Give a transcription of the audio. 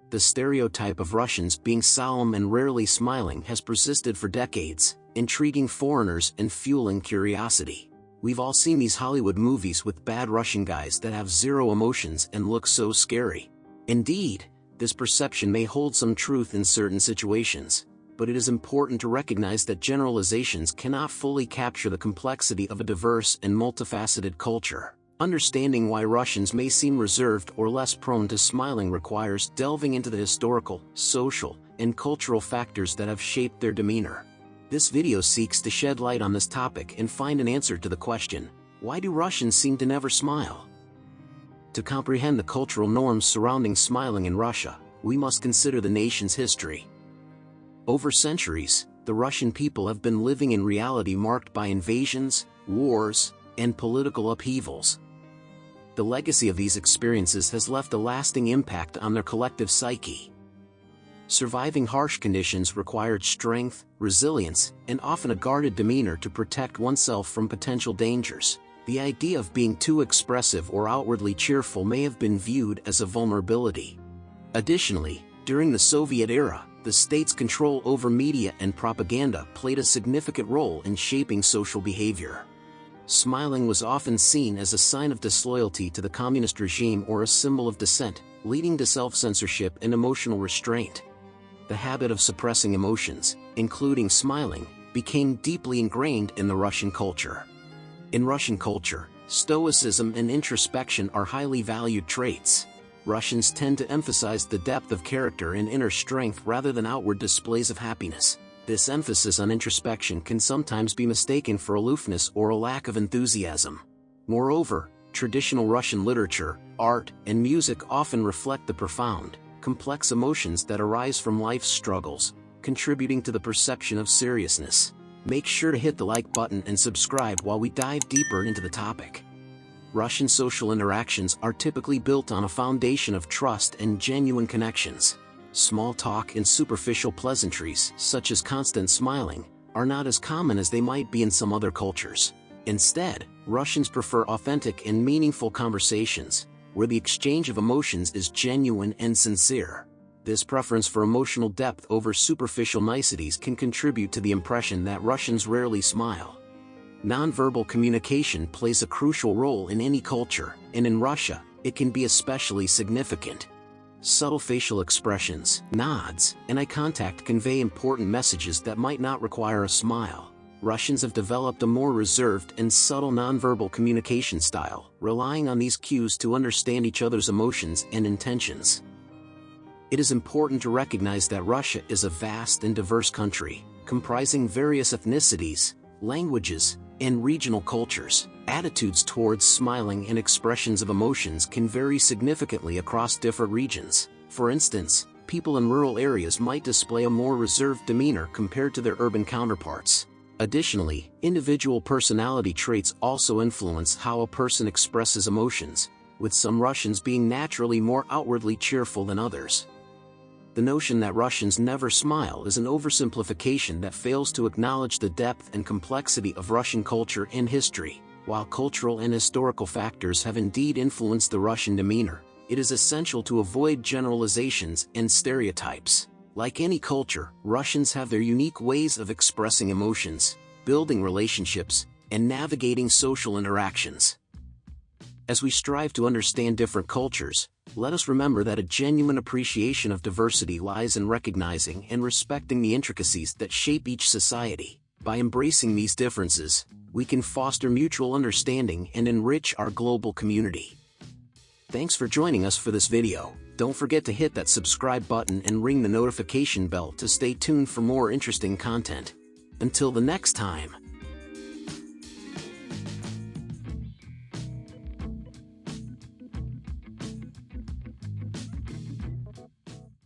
The stereotype of Russians being solemn and rarely smiling has persisted for decades, intriguing foreigners and fueling curiosity. We've all seen these Hollywood movies with bad Russian guys that have zero emotions and look so scary. Indeed, this perception may hold some truth in certain situations, but it is important to recognize that generalizations cannot fully capture the complexity of a diverse and multifaceted culture. Understanding why Russians may seem reserved or less prone to smiling requires delving into the historical, social, and cultural factors that have shaped their demeanor. This video seeks to shed light on this topic and find an answer to the question, why do Russians seem to never smile? To comprehend the cultural norms surrounding smiling in Russia, we must consider the nation's history. Over centuries, the Russian people have been living in reality marked by invasions, wars, and political upheavals. The legacy of these experiences has left a lasting impact on their collective psyche. Surviving harsh conditions required strength, resilience, and often a guarded demeanor to protect oneself from potential dangers. The idea of being too expressive or outwardly cheerful may have been viewed as a vulnerability. Additionally, during the Soviet era, the state's control over media and propaganda played a significant role in shaping social behavior. Smiling was often seen as a sign of disloyalty to the communist regime or a symbol of dissent, leading to self-censorship and emotional restraint. The habit of suppressing emotions, including smiling, became deeply ingrained in the Russian culture. In Russian culture, stoicism and introspection are highly valued traits. Russians tend to emphasize the depth of character and inner strength rather than outward displays of happiness. This emphasis on introspection can sometimes be mistaken for aloofness or a lack of enthusiasm. Moreover, traditional Russian literature, art, and music often reflect the profound, complex emotions that arise from life's struggles, contributing to the perception of seriousness. Make sure to hit the like button and subscribe while we dive deeper into the topic. Russian social interactions are typically built on a foundation of trust and genuine connections. Small talk and superficial pleasantries, such as constant smiling, are not as common as they might be in some other cultures. Instead, Russians prefer authentic and meaningful conversations, where the exchange of emotions is genuine and sincere. This preference for emotional depth over superficial niceties can contribute to the impression that Russians rarely smile. Nonverbal communication plays a crucial role in any culture, and in Russia, it can be especially significant. Subtle facial expressions, nods, and eye contact convey important messages that might not require a smile. Russians have developed a more reserved and subtle nonverbal communication style, relying on these cues to understand each other's emotions and intentions. It is important to recognize that Russia is a vast and diverse country, comprising various ethnicities, languages, and regional cultures. Attitudes towards smiling and expressions of emotions can vary significantly across different regions. For instance, people in rural areas might display a more reserved demeanor compared to their urban counterparts. Additionally, individual personality traits also influence how a person expresses emotions, with some Russians being naturally more outwardly cheerful than others. The notion that Russians never smile is an oversimplification that fails to acknowledge the depth and complexity of Russian culture and history. While cultural and historical factors have indeed influenced the Russian demeanor, it is essential to avoid generalizations and stereotypes. Like any culture, Russians have their unique ways of expressing emotions, building relationships, and navigating social interactions. As we strive to understand different cultures, let us remember that a genuine appreciation of diversity lies in recognizing and respecting the intricacies that shape each society. By embracing these differences, we can foster mutual understanding and enrich our global community. Thanks for joining us for this video. Don't forget to hit that subscribe button and ring the notification bell to stay tuned for more interesting content. Until the next time.